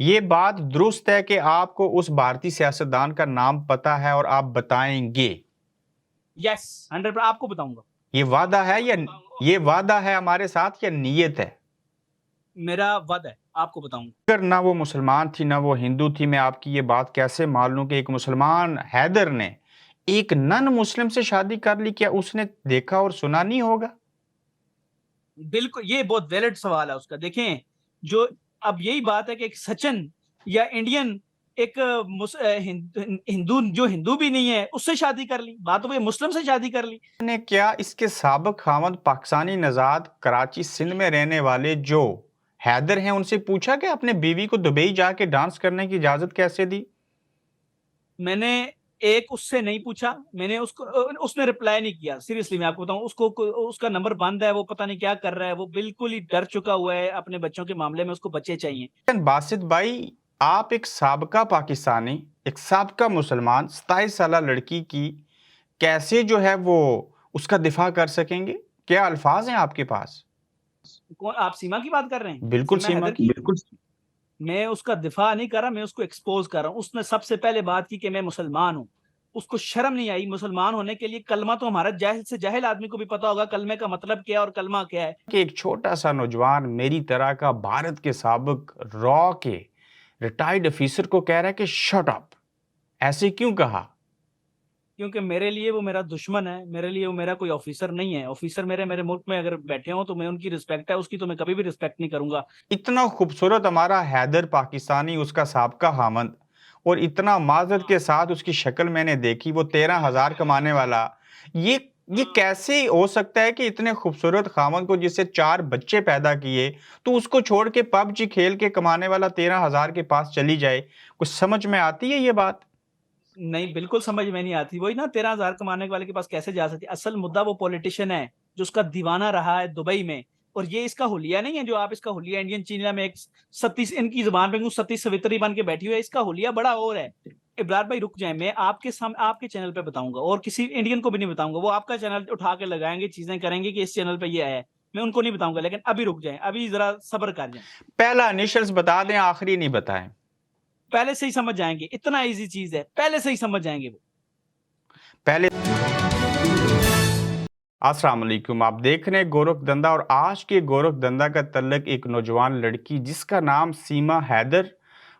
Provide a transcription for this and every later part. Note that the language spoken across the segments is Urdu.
یہ بات درست ہے کہ آپ کو اس بھارتی سیاستدان کا نام پتا ہے اور آپ بتائیں گے؟ یس 100%. آپ کو بتاؤں گا. یہ وعدہ ہے یا یہ وعدہ ہے ہمارے ساتھ یا نیت ہے؟ میرا وعدہ ہے، آپ کو بتاؤں گا. اگر نہ وہ مسلمان تھی نہ وہ ہندو تھی، میں آپ کی یہ بات کیسے مان لوں کہ ایک مسلمان حیدر نے ایک نن مسلم سے شادی کر لی؟ کیا اس نے دیکھا اور سنا نہیں ہوگا؟ بالکل، یہ بہت ویلڈ سوال ہے اس کا. دیکھیں، جو اب یہی بات ہے کہ ایک سچن یا انڈین ایک ہندو جو ہندو بھی نہیں ہے اس سے شادی کر لی، بات تو مسلم سے شادی کر لی. نے کیا اس کے سابق خاوند پاکستانی نژاد کراچی سندھ میں رہنے والے جو حیدر ہیں ان سے پوچھا کہ اپنے بیوی کو دبئی جا کے ڈانس کرنے کی اجازت کیسے دی؟ میں نے ایک اس سے نہیں پوچھا، میں نے اس نے رپلائی نہیں کیا. سیریسلی میں آپ کو بتاؤں، اس کا نمبر بند ہے، وہ پتہ نہیں کیا کر رہا ہے، وہ بالکل ہی ڈر چکا ہوا ہے اپنے بچوں کے معاملے میں، اس کو بچے چاہیے. لیکن باسط بھائی، آپ ایک سابقہ پاکستانی، ایک سابقہ مسلمان 27 سالہ لڑکی کی کیسے جو ہے وہ اس کا دفاع کر سکیں گے؟ کیا الفاظ ہیں آپ کے پاس؟ آپ سیما کی بات کر رہے ہیں؟ بالکل سیما حیدر کی. بالکل. میں اس کا دفاع نہیں کر رہا، میں اس کو ایکسپوز کر رہا ہوں. اس نے سب سے پہلے بات کی کہ میں مسلمان ہوں. اس کو شرم نہیں آئی مسلمان ہونے کے لیے. کلمہ تو ہمارا جاہل سے جاہل آدمی کو بھی پتا ہوگا کلمے کا مطلب کیا ہے اور کلمہ کیا ہے. کہ ایک چھوٹا سا نوجوان میری طرح کا بھارت کے سابق را کے ریٹائرڈ افیسر کو کہہ رہا ہے کہ شٹ اپ. ایسے کیوں کہا؟ کیونکہ میرے لیے وہ میرا دشمن ہے، میرے لیے وہ میرا کوئی آفیسر نہیں ہے. آفیسر میرے ملک میں اگر بیٹھے ہوں تو میں ان کی رسپیکٹ ہے، اس کی تو میں کبھی بھی رسپیکٹ نہیں کروں گا. اتنا خوبصورت ہمارا حیدر پاکستانی، اس کا سابقہ خاوند، اور اتنا معذرت کے ساتھ اس کی شکل میں نے دیکھی، وہ 13,000 کمانے والا. یہ کیسے ہو سکتا ہے کہ اتنے خوبصورت خاوند کو جس سے 4 بچے پیدا کیے تو اس کو چھوڑ کے پب جی کھیل کے کمانے والا 13,000 کے پاس چلی جائے؟ کچھ سمجھ میں آتی ہے یہ بات؟ نہیں، بالکل سمجھ میں نہیں آتی. وہی نا 13,000 کمانے والے کے پاس کیسے جا سکتی؟ اصل مدعا وہ پولیٹیشین ہے جو اس کا دیوانہ رہا ہے دبئی میں. اور یہ اس کا حلیہ نہیں ہے جو آپ اس کا حلیہ انڈین چینیا میں ایک ستیس، ان کی زبان پہ ستی سوتری بن کے بیٹھی ہوئی ہے. اس کا حلیہ بڑا اور ہے. ابرار بھائی رک جائیں، میں آپ کے سامنے آپ کے چینل پہ بتاؤں گا اور کسی انڈین کو بھی نہیں بتاؤں گا. وہ آپ کا چینل اٹھا کے لگائیں گے، چیزیں کریں گے کہ اس چینل پہ یہ آیا ہے، میں ان کو نہیں بتاؤں گا. لیکن ابھی رک جائیں، ابھی ذرا صبر کر جائیں. پہلا انیشلز بتا دیں، آخری نہیں بتائیں. پہلے سے ہی سمجھ جائیں گے، اتنا ایزی چیز ہے، پہلے سے ہی سمجھ جائیں گے وہ. پہلے السلام علیکم، آپ دیکھ رہے ہیں گورکھ دندا، اور آج کے گورکھ دندا کا تعلق ایک نوجوان لڑکی جس کا نام سیما حیدر،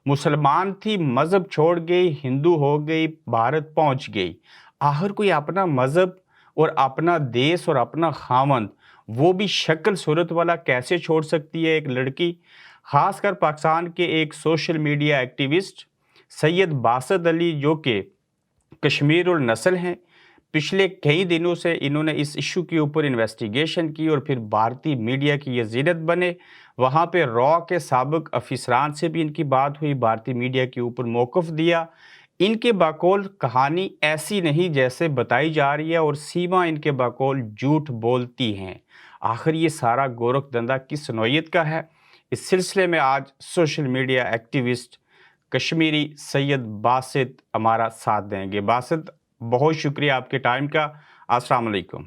مسلمان تھی، مذہب چھوڑ گئی، ہندو ہو گئی، بھارت پہنچ گئی. آخر کوئی اپنا مذہب اور اپنا دیس اور اپنا خاوند، وہ بھی شکل صورت والا، کیسے چھوڑ سکتی ہے ایک لڑکی؟ خاص کر پاکستان کے ایک سوشل میڈیا ایکٹیوسٹ سید باسط علی، جو کہ کشمیر اور نسل ہیں، پچھلے کئی دنوں سے انہوں نے اس ایشو کے اوپر انویسٹیگیشن کی اور پھر بھارتی میڈیا کی یہ زینت بنے. وہاں پہ را کے سابق افسران سے بھی ان کی بات ہوئی، بھارتی میڈیا کے اوپر موقف دیا. ان کے بقول کہانی ایسی نہیں جیسے بتائی جا رہی ہے، اور سیما ان کے بقول جھوٹ بولتی ہیں. آخر یہ سارا گورکھ دندا کس نوعیت کا ہے؟ اس سلسلے میں آج سوشل میڈیا ایکٹیوسٹ کشمیری سید باسط ہمارا ساتھ دیں گے. باسط، بہت شکریہ آپ کے ٹائم کا. السلام علیکم.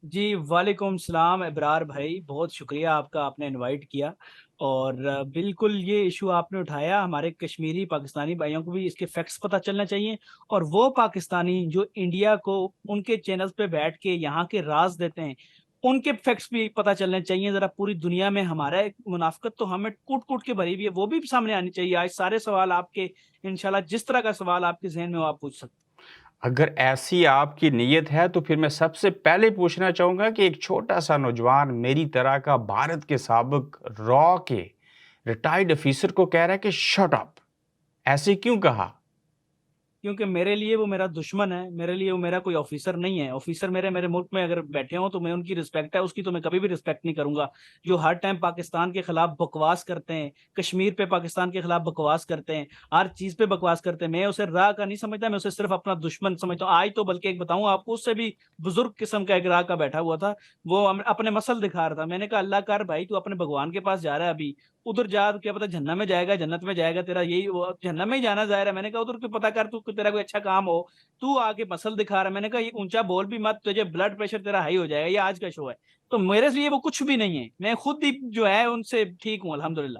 جی وعلیکم السلام ابرار بھائی، بہت شکریہ آپ کا، آپ نے انوائٹ کیا. اور بالکل یہ ایشو آپ نے اٹھایا، ہمارے کشمیری پاکستانی بھائیوں کو بھی اس کے فیکٹس پتہ چلنا چاہیے. اور وہ پاکستانی جو انڈیا کو ان کے چینلز پہ بیٹھ کے یہاں کے راز دیتے ہیں، ان کے فیکٹس بھی پتہ چلنے چاہیے. ذرا پوری دنیا میں ہمارا ایک منافقت تو ہمیں کوٹ کوٹ کے بھری ہوئی ہے، وہ بھی سامنے آنی چاہیے. آج سارے سوال آپ کے انشاءاللہ جس طرح کا سوال آپ کے ذہن میں ہو آپ پوچھ سکتے. اگر ایسی آپ کی نیت ہے تو پھر میں سب سے پہلے پوچھنا چاہوں گا کہ ایک چھوٹا سا نوجوان میری طرح کا بھارت کے سابق را کے ریٹائرڈ افیسر کو کہہ رہا ہے کہ شٹ اپ. ایسے کیوں کہا؟ کیونکہ میرے لیے وہ میرا دشمن ہے، میرے لیے وہ میرا کوئی آفیسر نہیں ہے. آفیسر میرے ملک میں اگر بیٹھے ہوں تو میں ان کی رسپیکٹ ہے، اس کی تو میں کبھی بھی رسپیکٹ نہیں کروں گا. جو ہر ٹائم پاکستان کے خلاف بکواس کرتے ہیں، کشمیر پہ پاکستان کے خلاف بکواس کرتے ہیں، ہر چیز پہ بکواس کرتے ہیں، میں اسے راہ کا نہیں سمجھتا، میں اسے صرف اپنا دشمن سمجھتا ہوں. آج تو بلکہ ایک بتاؤں آپ کو، اس سے بھی بزرگ قسم کا ایک راہ کا بیٹھا ہوا تھا، وہ اپنے مسل دکھا رہا تھا. میں نے کہا اللہ کر بھائی، تو اپنے بھگوان کے پاس جا رہا ہے، ابھی ادھر جا، کیا پتا جہنم میں جائے گا جنت میں جائے گا، تیرا یہی جہنم میں ہی جانا ظاہر ہے. میں نے کہا ادھر پتا کر، تو تیرا کوئی اچھا کام ہو، تو آگے مسل دکھا رہا ہے. میں نے کہا یہ اونچا بول بھی مت، تجھے بلڈ پریشر تیرا ہائی ہو جائے گا. یہ آج کا شو ہے، تو میرے لیے وہ کچھ بھی نہیں ہے، میں خود ہی جو ہے ان سے ٹھیک ہوں الحمدللہ.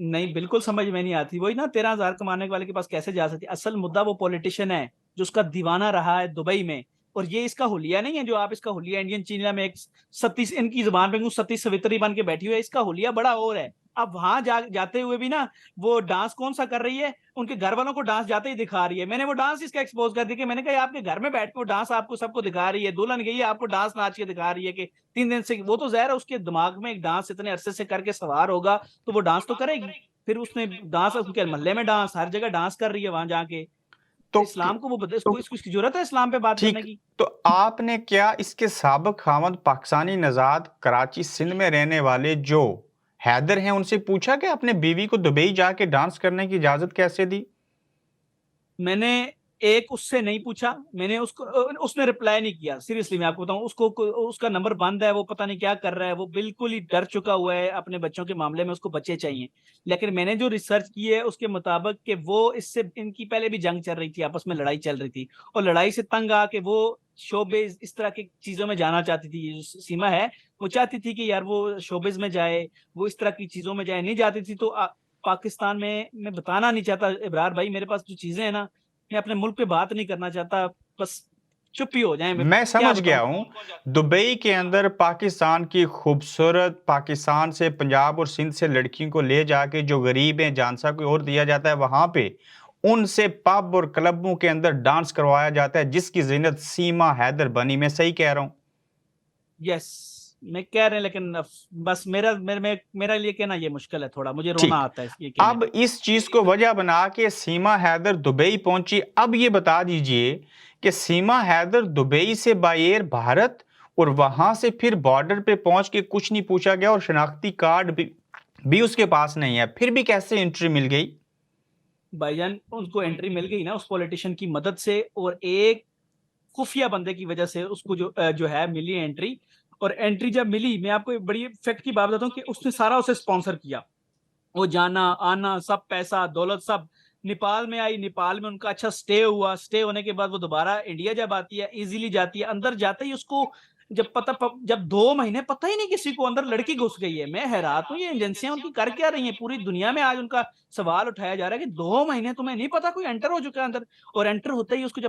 نہیں بالکل سمجھ میں نہیں آتی. وہی نا 13,000 کمانے والے کے پاس کیسے جا سکتی. اصل مدعا وہ پولیٹیشین ہے جو اس کا دیوانہ رہا ہے دبئی میں, اور یہ اس کا حلیہ نہیں ہے جو آپ اس کا حلیہ انڈین چینیا میں ایک ستیش, ان کی زبان پہ ستی سوتری بن کے بیٹھی ہوئی ہے. اس کا حلیہ بڑا اور ہے. اب وہاں جاتے ہوئے بھی نا وہ ڈانس کون سا کر رہی ہے, ان کے گھر والوں کو ڈانس جاتے ہی دکھا رہی ہے. میں نے وہ ڈانس اس کا ایکسپوز کر دیا کہ میں نے کہا آپ کے گھر میں بیٹھ کے وہ ڈانس آپ کو سب کو دکھا رہی ہے, دلہن گئی ہے آپ کو ڈانس ناچ کے دکھا رہی ہے کہ 3 دن سے. وہ تو ظاہر ہے اس کے دماغ میں ایک ڈانس اتنے عرصے سے کر کے سوار ہوگا تو وہ ڈانس تو کرے گی. پھر اس نے ڈانس اس کے محلے میں ڈانس ہر جگہ ڈانس کر رہی ہے وہاں جا کے. تو اسلام کو وہ اس کی ضرورت ہے اسلام پہ بات کرنے ٹھیک, کی. تو آپ نے کیا اس کے سابق خاوند پاکستانی نژاد کراچی سندھ میں رہنے والے جو حیدر ہیں ان سے پوچھا کہ اپنے بیوی کو دبئی جا کے ڈانس کرنے کی اجازت کیسے دی؟ میں نے ایک اس سے نہیں پوچھا, میں نے اس نے رپلائی نہیں کیا. سیریسلی میں آپ کو بتاؤں اس کا نمبر بند ہے, وہ پتہ نہیں کیا کر رہا ہے, وہ بالکل ہی ڈر چکا ہوا ہے اپنے بچوں کے معاملے میں, اس کو بچے چاہیے. لیکن میں نے جو ریسرچ کی ہے اس کے مطابق کہ وہ اس سے ان کی پہلے بھی جنگ چل رہی تھی, آپس میں لڑائی چل رہی تھی, اور لڑائی سے تنگ آ کے وہ شوبز اس طرح کی چیزوں میں جانا چاہتی تھی. سیما ہے وہ چاہتی تھی کہ یار وہ شوبز میں جائے, وہ اس طرح کی چیزوں میں جائے, نہیں جاتی تھی. تو پاکستان میں بتانا نہیں چاہتا ابرار بھائی, میرے پاس جو چیزیں ہیں نا میں اپنے ملک پہ بات نہیں کرنا چاہتا, بس چپ ہی ہو جائیں. میں سمجھ گیا ہوں. دبئی کے اندر پاکستان کی خوبصورت, پاکستان سے پنجاب اور سندھ سے لڑکیوں کو لے جا کے جو غریب ہیں جانسا کوئی اور دیا جاتا ہے, وہاں پہ ان سے پب اور کلبوں کے اندر ڈانس کروایا جاتا ہے جس کی زینت سیما حیدر بنی. میں صحیح کہہ رہا ہوں؟ یس میں کہہ رہے ہیں, لیکن بس میرا لیے کہنا یہ مشکل ہے تھوڑا, مجھے رونا ٹھیک, آتا ہے یہ کہنے اب پہ. اس چیز کو وجہ بنا کے سیما حیدر دبئی پہنچی. اب یہ بتا دیجئے کہ سیما حیدر دبئی سے بائی ایئر بھارت, اور وہاں سے پھر بارڈر پہ پہنچ کے کچھ نہیں پوچھا گیا اور شناختی کارڈ بھی اس کے پاس نہیں ہے, پھر بھی کیسے انٹری مل گئی؟ بھائی جان ان کو انٹری مل گئی نا اس پولیٹیشین کی مدد سے, اور ایک خفیہ بندے کی وجہ سے اس کو جو ہے ملی انٹری. اور انٹری جب ملی, میں آپ کو ایک بڑی فیکٹ کی بات بتاتا ہوں کہ اس نے سارا اسے اسپانسر کیا, وہ جانا آنا سب پیسہ دولت سب. نیپال میں آئی, نیپال میں ان کا اچھا سٹے ہوا, سٹے ہونے کے بعد وہ دوبارہ انڈیا جب آتی ہے ایزیلی جاتی ہے. اندر جاتے ہی اس کو جب 2 مہینے پتہ ہی نہیں کسی کو, اندر لڑکی گھس گئی ہے. میں حیرات ہوں یہ ایجنسیاں ان کی کر کیا رہی ہیں پوری دنیا میں. آج ان کا سوال اٹھایا جا رہا ہے کہ 2 مہینے تمہیں نہیں پتا کوئی انٹر ہو چکا ہے اندر, اور انٹر ہوتا ہی اس کو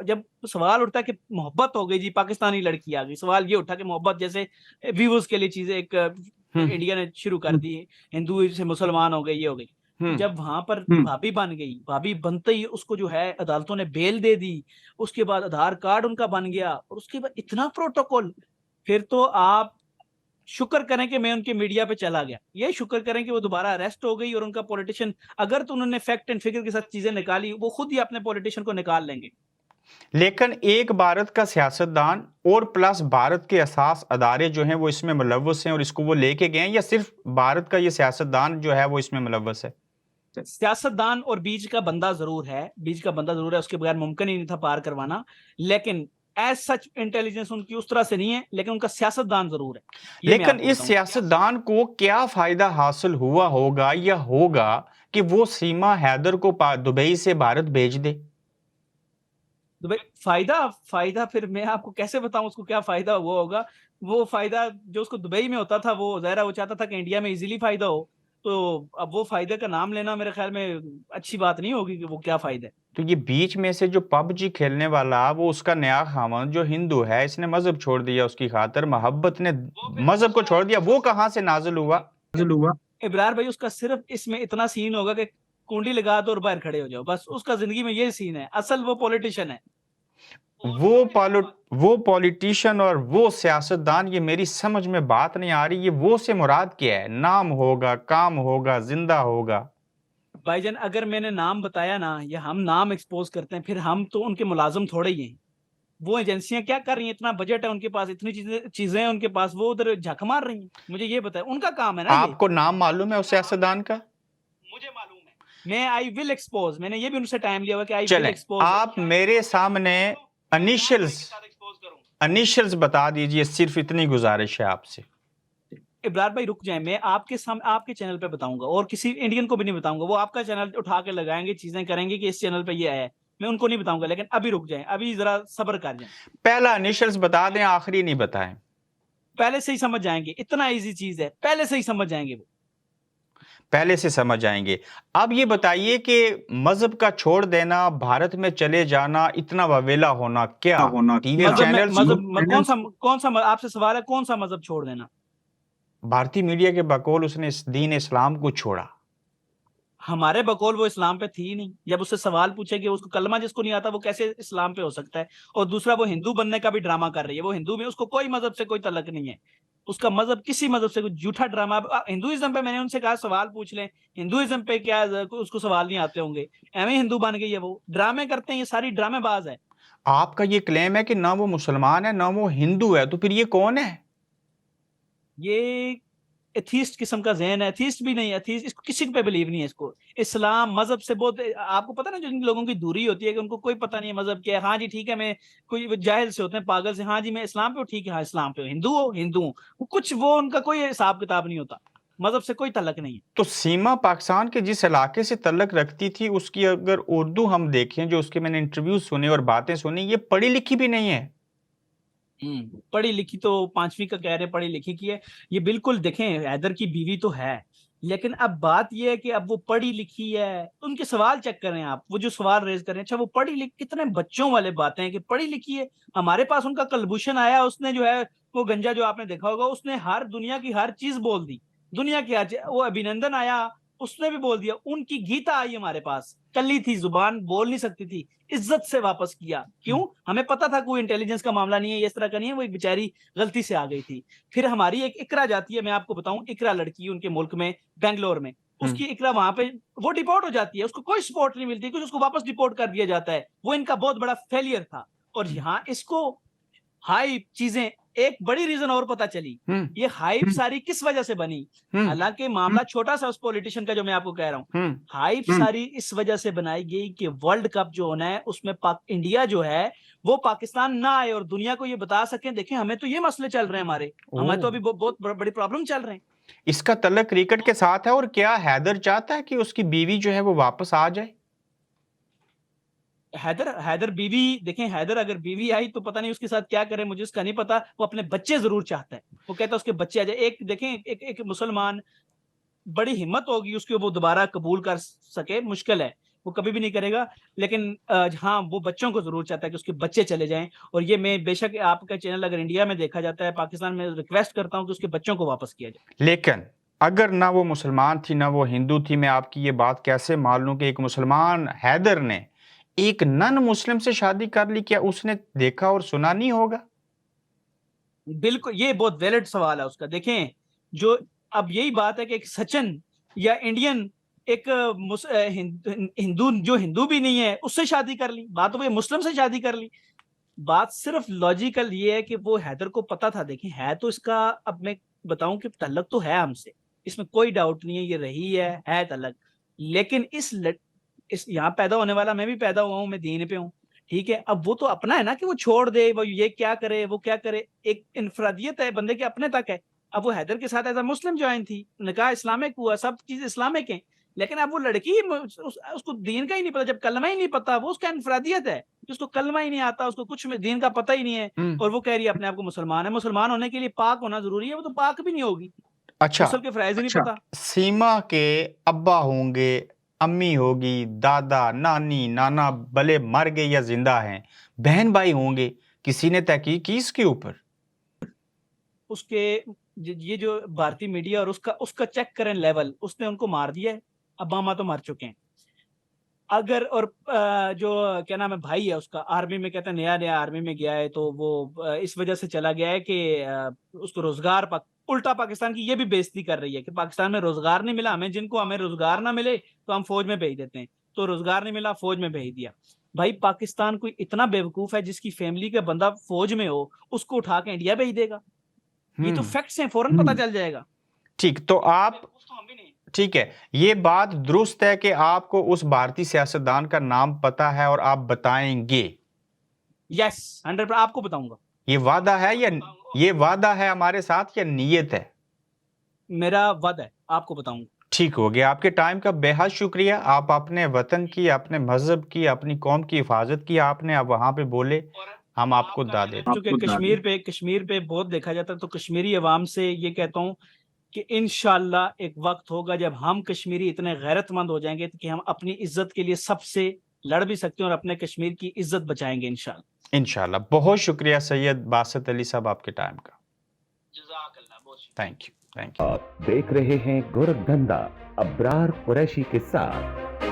جب سوال اٹھتا ہے کہ محبت ہو گئی جی, پاکستانی لڑکی آ گئی, سوال یہ اٹھا کہ محبت جیسے ویوز کے لیے چیزیں ایک انڈیا نے شروع کر دی, ہندو سے مسلمان ہو گئے, یہ ہو گئی. جب وہاں پر بھابی بن گئی, بھابی بنتے ہی اس کو جو ہے عدالتوں نے بیل دے دی, اس کے بعد آدھار کارڈ ان کا بن گیا, اور اس کے بعد اتنا پروٹوکول. پھر تو آپ شکر کریں کہ میں ان کے میڈیا پہ چلا گیا, یہ شکر کریں کہ وہ دوبارہ اریسٹ ہو گئی, اور ان کا پولیٹیشن اگر تو انہوں نے فیکٹ اینڈ فگر کے ساتھ چیزیں نکالی, وہ خود ہی اپنے پولیٹیشن کو نکال لیں گے. لیکن ایک بھارت کا سیاستدان اور پلس بھارت کے اساس ادارے جو ہیں وہ اس میں ملوث ہیں اور اس کو وہ لے کے گئے ہیں, یا صرف بھارت کا یہ سیاستدان جو ہے وہ اس میں ملوث ہے؟ سیاستدان اور بیچ کا بندہ ضرور ہے, اس کے بغیر ممکن ہی نہیں تھا پار کروانا. لیکن ایز سچ انٹیلیجنس ان کی اس طرح سے نہیں ہے, لیکن ان کا سیاستدان ضرور ہے. لیکن اس سیاستدان کو کیا فائدہ حاصل ہوا ہوگا یا ہوگا کہ وہ سیما حیدر کو دبئی سے بھارت بھیج دے؟ فائدہ پھر میں آپ کو کیسے بتاؤں اس کو کیا فائدہ ہوا ہوگا. وہ فائدہ جو اس کو دبئی میں ہوتا تھا, وہ ظاہر وہ چاہتا تھا کہ انڈیا میں ایزیلی فائدہ ہو. تو اب وہ فائدے کا نام لینا میرے خیال میں اچھی بات نہیں ہوگی کہ وہ کیا فائدہ ہے. تو یہ بیچ میں سے جو پب جی کھیلنے والا, وہ اس کا نیا خاوند جو ہندو ہے, اس نے مذہب چھوڑ دیا اس کی خاطر, محبت نے مذہب کو چھوڑ دیا, وہ کہاں سے نازل ہوا؟ ابرار بھائی اس کا صرف اس میں اتنا سین ہوگا کہ کنڈی لگا دو اور باہر کھڑے ہو جاؤ, بس اس کا زندگی میں یہ سین ہے. اصل وہ پولیٹیشن ہے, وہ پولیٹیشن اور وہ سیاستدان, یہ میری سمجھ میں بات نہیں آ رہی. یہ وہ سے مراد کیا ہے؟ نام ہوگا, کام ہوگا, زندہ ہوگا؟ بھائی جان اگر میں نے نام بتایا نا, یا ہم نام ایکسپوز کرتے ہیں, پھر ہم تو ان کے ملازم تھوڑے ہی ہیں. وہ ایجنسیاں کیا کر رہی ہیں, اتنا بجٹ ہے ان کے پاس, اتنی چیزیں ہیں ان کے پاس, وہ ادھر جھک مار رہی ہیں. مجھے یہ بتائیں, ان کا کام ہے نا. آپ کو نام معلوم ہے اس سیاستدان کا؟ مجھے معلوم ہے, میں آئی ول ایکسپوز, میں نے یہ بھی ان سے ٹائم لیا ہوا کہ آئی ول چلیں ایکسپوز. آپ میرے سامنے انیشلز بتا دیجئے, صرف اتنی گزارش ہے آپ سے. ابرار بھائی رک جائیں, میں آپ کے سامنے آپ کے چینل پہ بتاؤں گا, اور کسی انڈین کو بھی نہیں بتاؤں گا. وہ آپ کا چینل اٹھا کے لگائیں گے, چیزیں کریں گے کہ اس چینل پہ یہ آیا ہے, میں ان کو نہیں بتاؤں گا. لیکن ابھی رک جائیں, ابھی ذرا صبر کر جائیں. پہلا انیشلز بتا دیں, آخری نہیں بتائیں. پہلے سے ہی سمجھ جائیں گے, اتنا ایزی چیز ہے, پہلے سے ہی سمجھ جائیں گے. وہ پہلے سے سمجھ آئیں گے. اب یہ بتائیے کہ مذہب کا چھوڑ دینا، بھارت میں چلے جانا، اتنا وویلا ہونا، کیا ٹی وی چینلز کون سا آپ سے سوال ہے کون سا مذہب چھوڑ دینا؟ بھارتی میڈیا کے بقول اس نے دین اسلام کو چھوڑا. ہمارے بقول وہ اسلام پہ تھی ہی نہیں. جب اس سے سوال پوچھے کہ اس کو کلمہ جس کو نہیں آتا وہ کیسے اسلام پہ ہو سکتا ہے؟ اور دوسرا وہ ہندو بننے کا بھی ڈرامہ کر رہی ہے. وہ ہندو میں اس کو کوئی مذہب سے کوئی تعلق نہیں ہے. اس کا مذہب کسی مذہب سے کوئی جھوٹا ڈرامہ. ہندوازم پہ میں نے ان سے کہا سوال پوچھ لیں, ہندوازم پہ کیا اس کو سوال نہیں آتے ہوں گے؟ ایویں ہندو بن گئی ہے, وہ ڈرامے کرتے ہیں, یہ ساری ڈرامے باز ہے. آپ کا یہ کلیم ہے کہ نہ وہ مسلمان ہے نہ وہ ہندو ہے, تو پھر یہ کون ہے؟ یہ ایتھیسٹ قسم کا ذہن ہے. ایتھیسٹ بھی نہیں, ایتھیسٹ اس کو کسی پہ بلیو نہیں ہے. اس کو اسلام مذہب سے بہت, آپ کو پتہ نا جو ان لوگوں کی دوری ہوتی ہے کہ ان کو کوئی پتہ نہیں ہے مذہب کیا ہے. ہاں جی ٹھیک ہے, میں کوئی جاہل سے ہوتے ہیں, پاگل سے, ہاں جی میں اسلام پہ ہوں, ٹھیک ہے ہاں اسلام پہ ہوں, ہندو ہوں, کچھ وہ ان کا کوئی حساب کتاب نہیں ہوتا, مذہب سے کوئی تعلق نہیں ہے. تو سیما پاکستان کے جس علاقے سے تعلق رکھتی تھی, اس کی اگر اردو ہم دیکھیں, جو اس کے میں نے انٹرویو سنے اور باتیں سنی, یہ پڑھی لکھی بھی نہیں ہے. پڑھی لکھی تو 5ویں کا کہہ رہے پڑھی لکھی کی ہے. یہ بالکل دیکھیں, حیدر کی بیوی تو ہے, لیکن اب بات یہ ہے کہ اب وہ پڑھی لکھی ہے. ان کے سوال چیک کریں آپ, وہ جو سوال ریز کریں, اچھا وہ پڑھی لکھی, کتنے بچوں والے باتیں ہیں کہ پڑھی لکھی ہے. ہمارے پاس ان کا کلبھوشن آیا, اس نے جو ہے وہ گنجا جو آپ نے دیکھا ہوگا, اس نے ہر دنیا کی ہر چیز بول دی, دنیا کی ہر چیز. وہ ابھینندن آیا, اس نے بھی بول دیا. ان کی گیتا آئی ہمارے پاس, کلی تھی, زبان بول نہیں سکتی تھی, عزت سے واپس کیا. کیوں؟ ہمیں پتا تھا کوئی انٹیلیجنس کا معاملہ نہیں ہے, اس طرح کا نہیں ہے, وہ ایک بیچاری غلطی سے آ گئی تھی. پھر ہماری ایک اقرا جاتی ہے, میں آپ کو بتاؤں, اقرا لڑکی ان کے ملک میں بنگلور میں, اس کی اقرا وہاں پہ وہ ڈیپورٹ ہو جاتی ہے, اس کو کوئی سپورٹ نہیں ملتی, کچھ اس کو واپس ڈیپورٹ کر دیا جاتا ہے. وہ ان کا بہت بڑا فیلئر تھا. اور یہاں اس کو ہائی چیزیں, ایک بڑی ریزن اور پتا چلی, یہ ہائپ ساری کس وجہ سے بنی. حالانکہ معاملہ چھوٹا سا اس پولیٹیشین کا جو میں آپ کو کہہ رہا ہوں, ہائپ ساری اس وجہ سے بنائی گئی کہ ورلڈ کپ جو ہونا ہے اس میں انڈیا جو ہے وہ پاکستان نہ آئے اور دنیا کو یہ بتا سکیں دیکھیں ہمیں تو یہ مسئلے چل رہے ہیں, ہمارے ہمیں تو ابھی بہت بڑی پرابلم چل رہے ہیں. اس کا تعلق کرکٹ کے ساتھ ہے, اور کیا حیدر چاہتا ہے کہ اس کی بیوی جو ہے وہ واپس آ جائے؟ حیدر بیوی, دیکھیں حیدر اگر بیوی آئی تو پتہ نہیں اس کے ساتھ کیا کرے, مجھے اس کا نہیں پتا. وہ اپنے بچے ضرور چاہتا ہے, وہ کہتا ہے اس کے بچے آ جائے. ایک دیکھیں ایک مسلمان, بڑی ہمت ہوگی اس کو وہ دوبارہ قبول کر سکے, مشکل ہے, وہ کبھی بھی نہیں کرے گا, لیکن ہاں وہ بچوں کو ضرور چاہتا ہے کہ اس کے بچے چلے جائیں. اور یہ میں بے شک آپ کا چینل اگر انڈیا میں دیکھا جاتا ہے, پاکستان میں ریکویسٹ کرتا ہوں کہ اس کے بچوں کو واپس کیا جائے. لیکن اگر نہ وہ مسلمان تھی نہ وہ ہندو تھی, میں آپ کی یہ بات کیسے مان لوں کہ ایک مسلمان حیدر نے ایک نن مسلم سے شادی کر لی, کیا اس نے دیکھا اور سنا نہیں ہوگا؟ بالکل, یہ بہت ویلڈ سوال ہے اس کا. دیکھیں جو اب یہی بات ہے کہ ایک سچن یا انڈین ایک ہندو جو ہندو بھی نہیں ہے اس سے شادی کر لی, بات وہ مسلم سے شادی کر لی. بات صرف لاجیکل یہ ہے کہ وہ حیدر کو پتا تھا. دیکھیں ہے تو اس کا, اب میں بتاؤں کہ تعلق تو ہے ہم سے, اس میں کوئی ڈاؤٹ نہیں ہے, یہ رہی ہے تعلق. لیکن اس یہاں پیدا ہونے والا, میں بھی پیدا ہوا ہوں, میں دین پہ ہوں, ٹھیک ہے. اب وہ تو اپنا ہے نا کہ وہ چھوڑ دے, وہ یہ کیا کرے وہ کیا کرے, ایک انفرادیت ہے بندے کے اپنے تک ہے. اب وہ حیدر کے ساتھ ایز اے مسلم جوائن تھی, نکاح اسلامک ہوا, سب چیز اسلامک ہیں, لیکن اب وہ لڑکی اس کو دین کا ہی نہیں پتا, جب کلمہ ہی نہیں پتا, وہ اس کا انفرادیت ہے, اس کو کلمہ ہی نہیں آتا, اس کو کچھ دین کا پتہ ہی نہیں ہے, اور وہ کہہ رہی ہے اپنے آپ کو مسلمان ہے. مسلمان ہونے کے لیے پاک ہونا ضروری ہے, وہ تو پاک بھی نہیں ہوگی, غسل کے فرائض ہی نہیں پتا. سیما کے ابا ہوں گے, امی ہوگی, دادا, نانی, نانا بھلے مر گئے یا زندہ ہیں, بہن بھائی ہوں گے, کسی نے تحقیق کی اس کے اوپر؟ اس کے یہ جو بھارتی میڈیا اور اس کا چیک کریں لیول, اس نے ان کو مار دیا ہے. ابا ماں تو مر چکے ہیں. اگر اور جو کیا نام ہے بھائی ہے اس کا, آرمی میں, کہتے ہیں نیا آرمی میں گیا ہے, تو وہ اس وجہ سے چلا گیا ہے کہ اس کو روزگار الٹا پاکستان کی یہ بھی بےزتی کر رہی ہے کہ پاکستان میں روزگار نہیں ملا ہمیں, جن کو ہمیں روزگار نہ ملے تو ہم فوج میں بھیج دیتے ہیں, تو روزگار نہیں ملا فوج میں بھیج دیا. بھائی پاکستان کوئی اتنا بیوقوف ہے جس کی فیملی کا بندہ فوج میں ہو, اس کو اٹھا کے انڈیا بھیج دے گا؟ یہ تو فیکٹس ہیں, فوراً پتہ چل جائے گا. ٹھیک, تو آپ ٹھیک ہے, یہ بات درست ہے کہ آپ کو اس بھارتی سیاستدان کا نام پتا ہے اور آپ بتائیں گے؟ یس 100%, آپ کو بتاؤں گا. یہ وعدہ ہے یا یہ وعدہ ہے ہمارے ساتھ یا نیت ہے؟ میرا وعدہ ہے, آپ کو بتاؤں گا. ٹھیک ہو گیا, آپ کے ٹائم کا بے حد شکریہ. آپ اپنے وطن کی, اپنے مذہب کی, اپنی قوم کی حفاظت کی آپ نے, آپ وہاں پہ بولے, ہم آپ کو داد دیتے ہیں. کشمیر پہ بہت دیکھا جاتا ہے, تو کشمیری عوام سے یہ کہتا ہوں کہ انشاءاللہ ایک وقت ہوگا جب ہم کشمیری اتنے غیرت مند ہو جائیں گے کہ ہم اپنی عزت کے لیے سب سے لڑ بھی سکتے ہیں اور اپنے کشمیر کی عزت بچائیں گے انشاءاللہ. انشاءاللہ. بہت شکریہ سید باسط علی صاحب آپ کے ٹائم کا. جزاک اللہ، بہت شکریہ. Thank you. آپ دیکھ رہے ہیں گورکھ دھندا ابرار قریشی کے ساتھ.